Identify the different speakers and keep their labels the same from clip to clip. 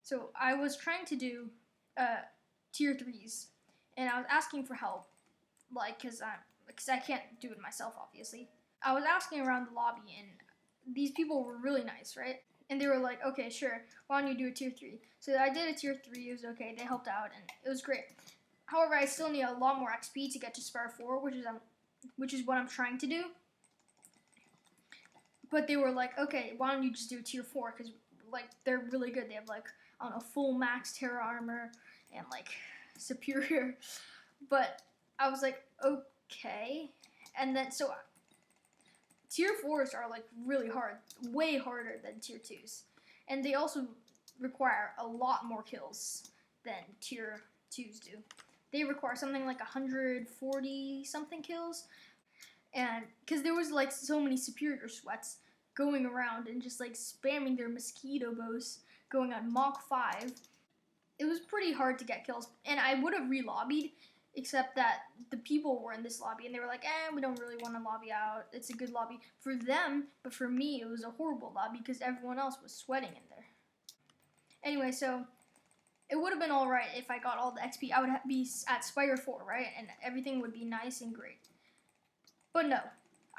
Speaker 1: So I was trying to do tier 3s, and I was asking for help, like, because I can't do it myself, obviously. I was asking around the lobby, and these people were really nice, right? And they were like, okay, sure, why don't you do a tier 3? So I did a tier 3, it was okay, they helped out, and it was great. However, I still need a lot more XP to get to Spire 4, which is what I'm trying to do. But they were like, okay, why don't you just do tier 4? Because, like, they're really good. They have, like, I don't know, full max Terra armor and, like, superior. But I was like, okay. And then, so, tier 4s are, like, really hard. Way harder than tier 2s. And they also require a lot more kills than tier 2s do. They require something like 140 something kills. And because there was like so many superior sweats going around and just like spamming their mosquito bows going on Mach 5, it was pretty hard to get kills. And I would have re-lobbied, except that the people were in this lobby and they were like, we don't really want to lobby out. It's a good lobby for them, but for me it was a horrible lobby because everyone else was sweating in there. Anyway, so it would have been alright if I got all the XP. I would be at Spire 4, right? And everything would be nice and great. But no,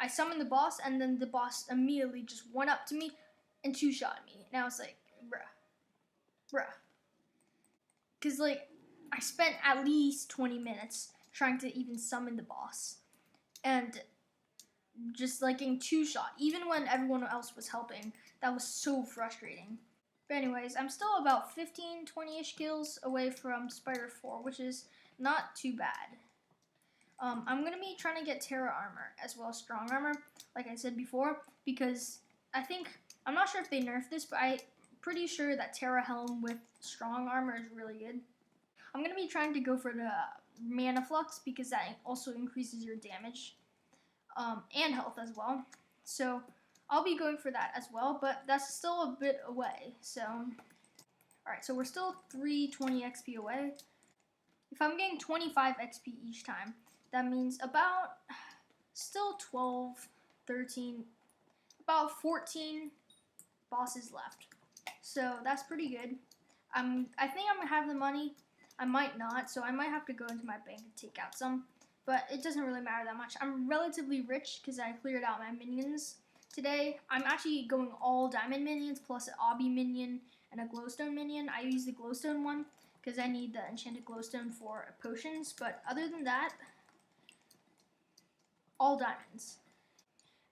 Speaker 1: I summoned the boss, and then the boss immediately just went up to me and two-shot me. And I was like, bruh. Because, like, I spent at least 20 minutes trying to even summon the boss. And just, like, getting two-shot. Even when everyone else was helping, that was so frustrating. But anyways, I'm still about 15, 20-ish kills away from Spire 4, which is not too bad. I'm going to be trying to get Terra armor as well as strong armor, like I said before, because I'm not sure if they nerfed this, but I'm pretty sure that Terra helm with strong armor is really good. I'm going to be trying to go for the mana flux because that also increases your damage and health as well. So I'll be going for that as well, but that's still a bit away. So, alright, so we're still 320 XP away. If I'm getting 25 XP each time, that means about still 12, 13, about 14 bosses left. So that's pretty good. I think I'm gonna have the money. I might not, so I might have to go into my bank and take out some. But it doesn't really matter that much. I'm relatively rich because I cleared out my minions today. I'm actually going all diamond minions plus an obby minion and a glowstone minion. I use the glowstone one because I need the enchanted glowstone for potions. But other than that, all diamonds.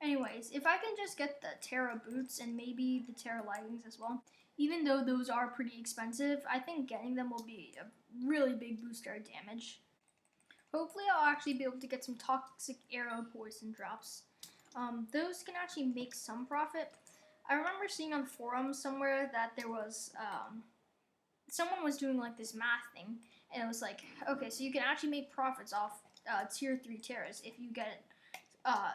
Speaker 1: Anyways, if I can just get the Terra boots and maybe the Terra leggings as well, even though those are pretty expensive, I think getting them will be a really big booster of damage. Hopefully I'll actually be able to get some toxic arrow poison drops. Those can actually make some profit. I remember seeing on forums somewhere that there was, someone was doing like this math thing, and it was like, okay, so you can actually make profits off tier 3 Terras if you get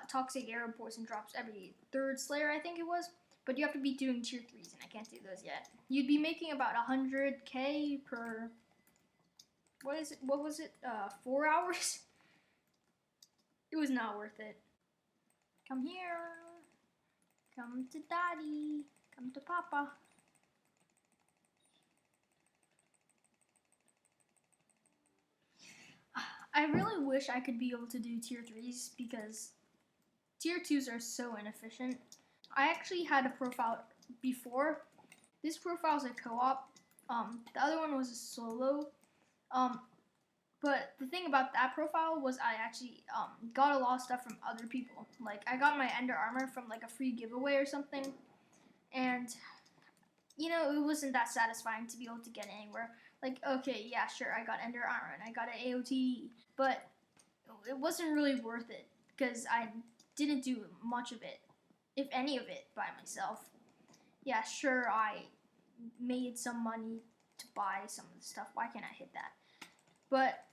Speaker 1: toxic arrow poison drops every 3rd Slayer, I think it was. But you have to be doing tier 3s, and I can't do those yet. You'd be making about 100k per, what was it, 4 hours? It was not worth it. Come here. Come to daddy. Come to papa. I really wish I could be able to do tier 3s because tier 2s are so inefficient. I actually had a profile before. This profile is a co-op. The other one was a solo. But the thing about that profile was I actually got a lot of stuff from other people. Like, I got my Ender armor from like a free giveaway or something. And, you know, it wasn't that satisfying to be able to get anywhere. Like, okay, yeah, sure, I got Ender armor and I got an AOTE. But it wasn't really worth it because I didn't do much of it, if any of it, by myself. Yeah, sure, I made some money to buy some of the stuff. Why can't I hit that? But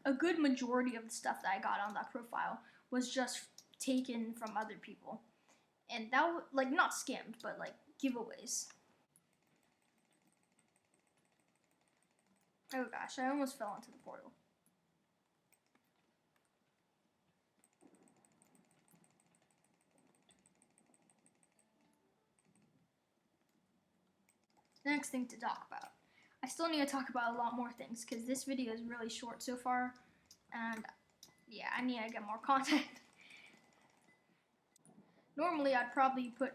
Speaker 1: a good majority of the stuff that I got on that profile was just taken from other people. And that was, like, not scammed, but, like, giveaways. Oh gosh, I almost fell into the portal. Next thing to talk about. I still need to talk about a lot more things because this video is really short so far, and yeah, I need to get more content. Normally, I'd probably put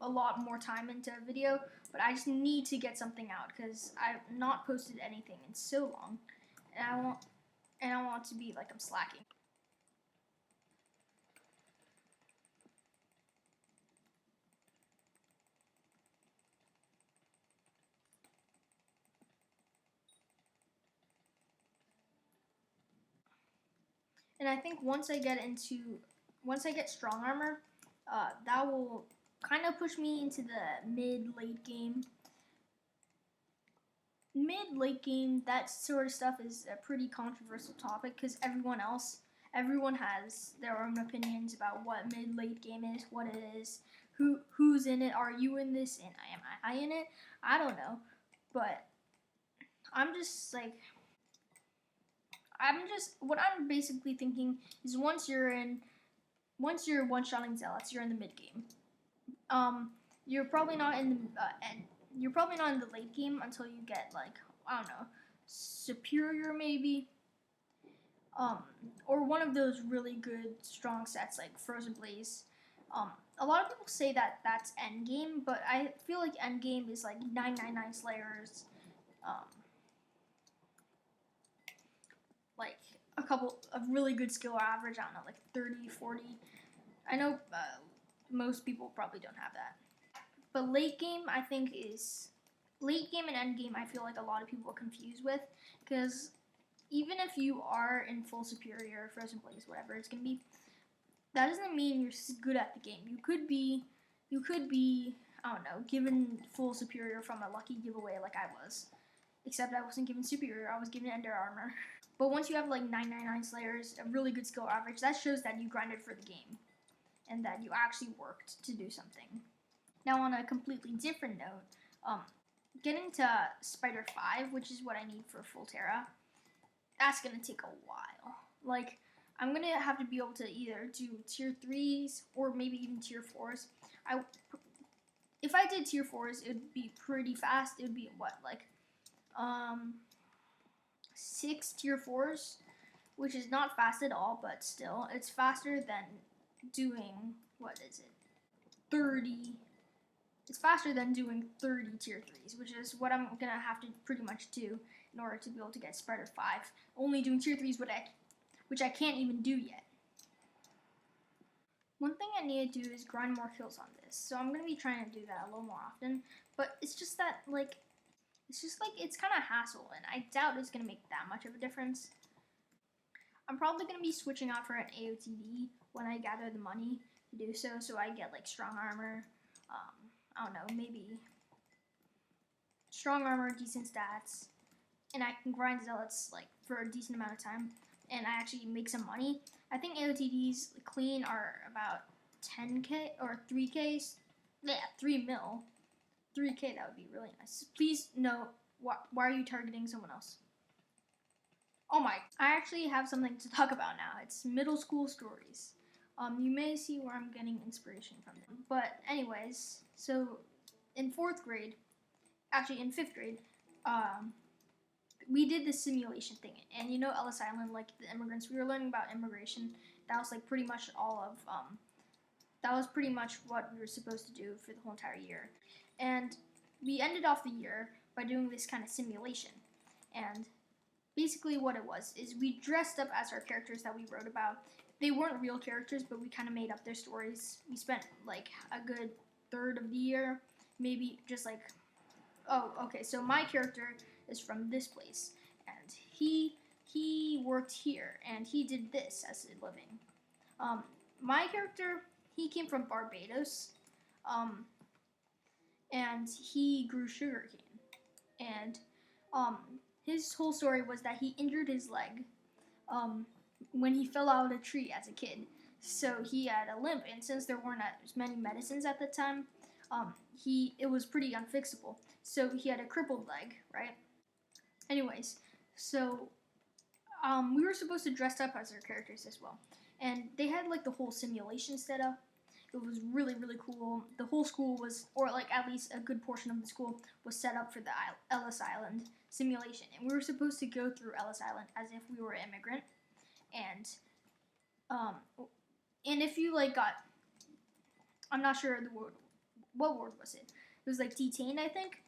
Speaker 1: a lot more time into a video, but I just need to get something out because I've not posted anything in so long, and I want to be like I'm slacking. And I think once I get strong armor, that will kind of push me into the mid-late game. Mid-late game, that sort of stuff is a pretty controversial topic because everyone has their own opinions about what mid-late game is, what it is, who's in it, are you in this, and am I in it? I don't know, but what I'm basically thinking is once you're one-shotting zealots, you're in the mid game. You're probably not in the late game until you get like, I don't know, superior maybe, or one of those really good strong sets like Frozen Blaze. A lot of people say that that's end game, but I feel like end game is like 999 Slayers, like a couple of really good skill average, I don't know, like 30, 40. I know most people probably don't have that. But late game and end game I feel like a lot of people are confused with, because even if you are in full superior, Frozen Blaze, whatever it's gonna be, that doesn't mean you're good at the game. You could be, I don't know, given full superior from a lucky giveaway like I was. Except I wasn't given superior, I was given ender armor. But once you have like 999 Slayers, a really good skill average, that shows that you grinded for the game and that you actually worked to do something. Now on a completely different note, getting to Spider 5, which is what I need for full Terra, that's gonna take a while. Like, I'm gonna have to be able to either do tier 3s or maybe even tier 4s. If I did tier 4s, it would be pretty fast. It would be what, like 6 tier 4s, which is not fast at all, but still, it's faster than doing, what is it, 30. It's faster than doing 30 tier 3s, which is what I'm gonna have to pretty much do in order to be able to get Spider 5. Only doing tier 3s, which I can't even do yet. One thing I need to do is grind more kills on this, so I'm gonna be trying to do that a little more often, but it's just that, like, it's kind of hassle, and I doubt it's going to make that much of a difference. I'm probably going to be switching out for an AOTD when I gather the money to do so, so I get, like, strong armor, I don't know, maybe strong armor, decent stats, and I can grind zealots, like, for a decent amount of time, and I actually make some money. I think AOTDs clean are about 10k, or 3k, yeah, 3 mil. 3k, that would be really nice. Please, no, why are you targeting someone else? Oh my, I actually have something to talk about now. It's middle school stories. You may see where I'm getting inspiration from them. But anyways, so in 4th grade, actually in 5th grade, we did this simulation thing. And you know Ellis Island, like the immigrants, we were learning about immigration. That was like pretty much that was pretty much what we were supposed to do for the whole entire year. And we ended off the year by doing this kind of simulation. And basically what it was is we dressed up as our characters that we wrote about. They weren't real characters, but we kind of made up their stories. We spent like a good third of the year, maybe just like, oh, okay, so my character is from this place, and he worked here, and he did this as a living. My character, he came from Barbados, and he grew sugarcane. And his whole story was that he injured his leg when he fell out of a tree as a kid. So he had a limp, and since there weren't as many medicines at the time, it was pretty unfixable. So he had a crippled leg, right? Anyways, so we were supposed to dress up as our characters as well. And they had like the whole simulation set up. It was really, really cool. The whole school was, or like at least a good portion of the school was set up for the Ellis Island simulation. And we were supposed to go through Ellis Island as if we were an immigrant. Um, and if you like got, I'm not sure the word, what word was it? It was like detained, I think.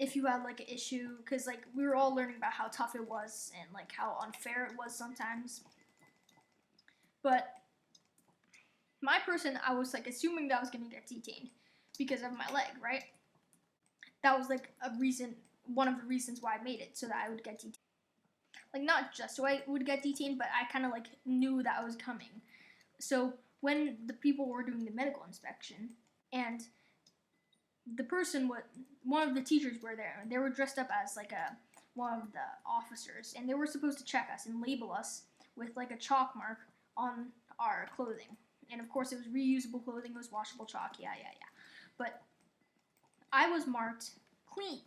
Speaker 1: If you had like an issue, because like we were all learning about how tough it was and like how unfair it was sometimes. But my person, I was like assuming that I was gonna get detained because of my leg, right? That was like a reason, one of the reasons why I made it, so that I would get detained. Like not just so I would get detained, but I kind of like knew that I was coming. So when the people were doing the medical inspection and the person, one of the teachers were there, and they were dressed up as like one of the officers, and they were supposed to check us and label us with like a chalk mark on our clothing. And of course, it was reusable clothing. It was washable chalk. Yeah. But I was marked clean,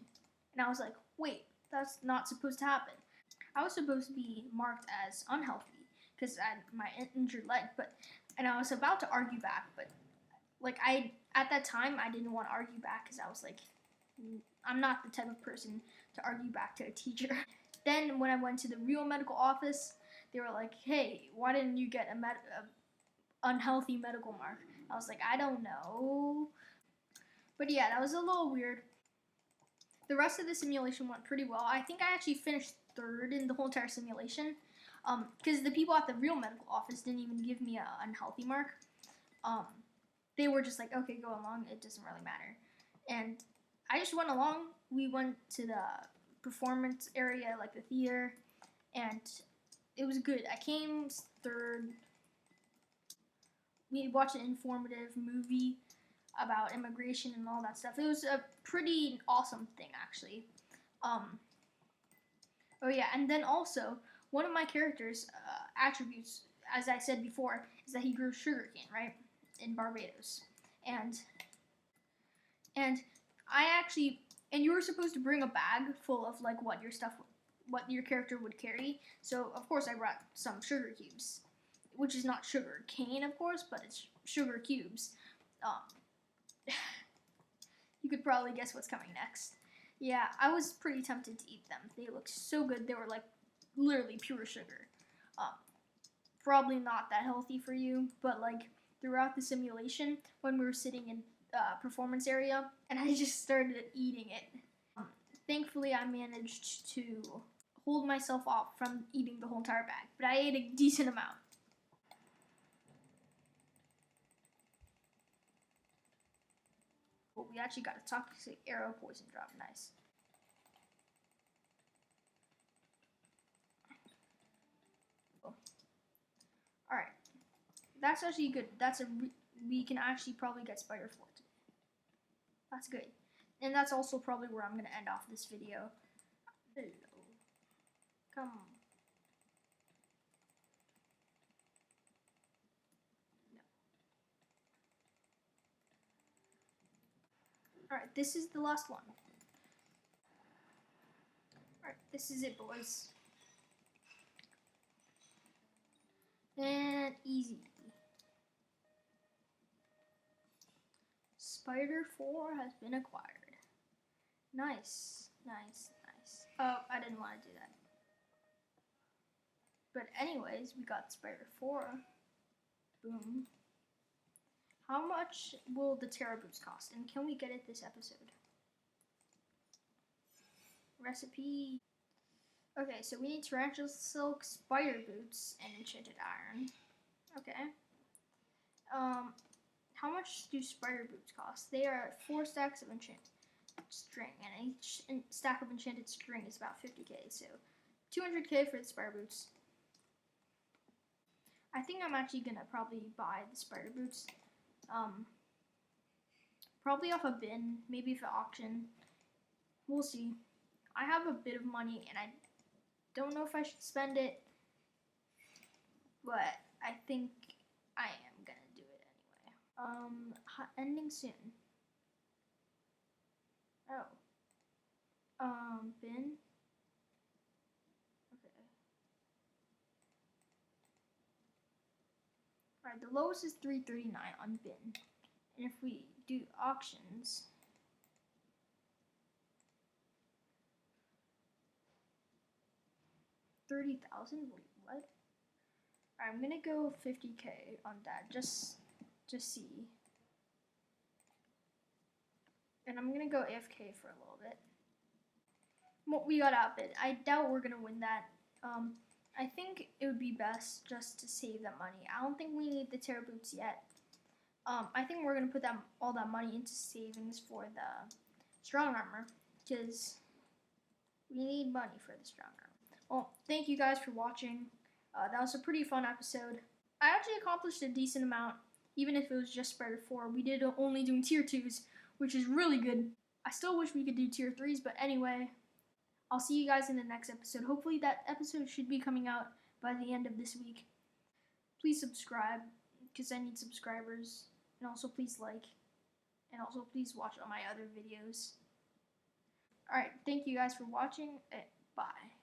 Speaker 1: and I was like, wait, that's not supposed to happen. I was supposed to be marked as unhealthy because I had my injured leg. And I was about to argue back, but like at that time I didn't want to argue back because I was like, I'm not the type of person to argue back to a teacher. Then when I went to the real medical office, they were like, hey, why didn't you get a unhealthy medical mark? I was like, I don't know. But yeah, that was a little weird. The rest of the simulation went pretty well. I think I actually finished third in the whole entire simulation because the people at the real medical office didn't even give me an unhealthy mark. They were just like, okay, go along. It doesn't really matter. And I just went along. We went to the performance area, like the theater, and it was good. I came third. We watched an informative movie about immigration and all that stuff. It was a pretty awesome thing, actually. Oh yeah, and then also, one of my character's attributes, as I said before, is that he grew sugarcane, right? In Barbados. And I actually, and you were supposed to bring a bag full of like what your character would carry. So of course I brought some sugar cubes, which is not sugar cane, of course, but it's sugar cubes. You could probably guess what's coming next. Yeah, I was pretty tempted to eat them. They looked so good. They were like literally pure sugar. Probably not that healthy for you, but like throughout the simulation, when we were sitting in performance area, and I just started eating it. Thankfully, I managed to hold myself off from eating the whole entire bag, but I ate a decent amount. Well, we actually got a toxic arrow poison drop. Nice. Oh. All right, that's actually good. We can actually probably get spider fort. That's good, and that's also probably where I'm gonna end off this video. Hello. Come on. Alright, this is the last one. Alright, this is it, boys. And easy. Spider 4 has been acquired. Nice. Oh, I didn't want to do that. But anyways, we got Spider 4. Boom. How much will the Terra boots cost? And can we get it this episode? Recipe. Okay, so we need tarantula silk, spider boots, and enchanted iron. Okay. How much do spider boots cost? They are 4 stacks of enchanted string, and each stack of enchanted string is about 50k, so 200k for the spider boots. I think I'm actually gonna probably buy the spider boots. Probably off a bin, maybe if an auction. We'll see. I have a bit of money, and I don't know if I should spend it, but I think I am gonna do it anyway. Ending soon. Oh. Bin. Okay. Alright, Alright, the lowest is 339 on bin. And if we do auctions, $30,000. Wait, what? Alright, I'm gonna go 50K on that. Just see. And I'm gonna go AFK for a little bit. We got outbid. I doubt we're gonna win that. I think it would be best just to save that money. I don't think we need the Terra boots yet. I think we're gonna put all that money into savings for the strong armor because we need money for the strong armor. Well, thank you guys for watching. That was a pretty fun episode. I actually accomplished a decent amount, even if it was just spread of 4. We did only doing tier 2s, which is really good. I still wish we could do tier 3s, but anyway, I'll see you guys in the next episode. Hopefully that episode should be coming out by the end of this week. Please subscribe, because I need subscribers. And also please like. And also please watch all my other videos. Alright, thank you guys for watching. Bye.